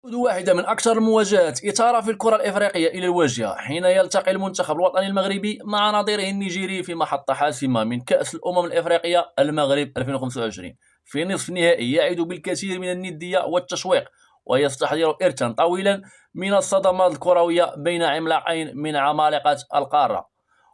واحدة من أكثر المواجهات إثارة في الكرة الإفريقية إلى الواجهة حين يلتقي المنتخب الوطني المغربي مع نظيره النيجيري في محطة حاسمة من كأس الأمم الإفريقية المغرب 2025 في نصف النهائي يعد بالكثير من الندية والتشويق، ويستحضر إرثا طويلا من الصدمات الكروية بين عملاقين من عمالقة القارة.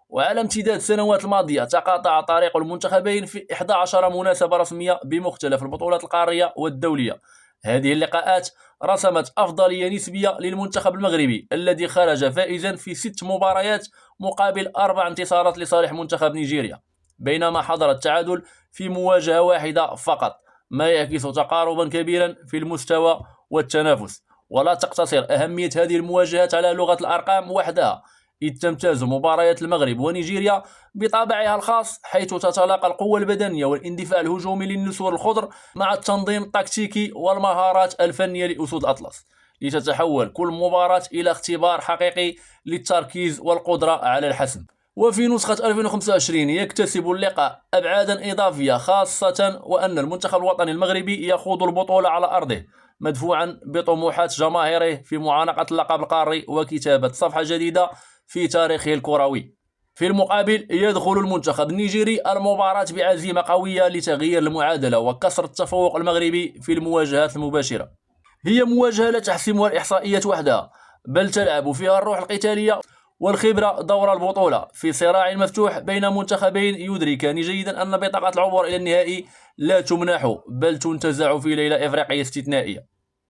وعلى امتداد السنوات الماضية تقاطع طريق المنتخبين في 11 مناسبة رسمية بمختلف البطولات القارية والدولية. هذه اللقاءات رسمت أفضلية نسبية للمنتخب المغربي الذي خرج فائزا في 6 مباريات مقابل 4 انتصارات لصالح منتخب نيجيريا، بينما حضر التعادل في مواجهة واحدة فقط، ما يعكس تقاربا كبيرا في المستوى والتنافس. ولا تقتصر أهمية هذه المواجهات على لغة الأرقام وحدها، إذ تمتاز مباريات المغرب ونيجيريا بطابعها الخاص، حيث تتلاقى القوة البدنية والاندفاع الهجومي للنسور الخضر مع التنظيم التكتيكي والمهارات الفنية لأسود الأطلس، لتتحول كل مباراة إلى اختبار حقيقي للتركيز والقدرة على الحسم. وفي نسخة 2025 يكتسب اللقاء أبعادا إضافية، خاصة وأن المنتخب الوطني المغربي يخوض البطولة على أرضه، مدفوعا بطموحات جماهيره في معانقة اللقب القاري وكتابة صفحة جديدة في تاريخه الكروي. في المقابل يدخل المنتخب النيجيري المباراة بعزيمة قوية لتغيير المعادلة وكسر التفوق المغربي في المواجهات المباشرة. هي مواجهة لا تحسمها الإحصائيات وحدها، بل تلعب فيها الروح القتالية والخبرة دور البطولة، في صراع مفتوح بين منتخبين يدركان جيدا أن بطاقة العبور إلى النهائي لا تمنح بل تنتزع في ليلة إفريقية استثنائية.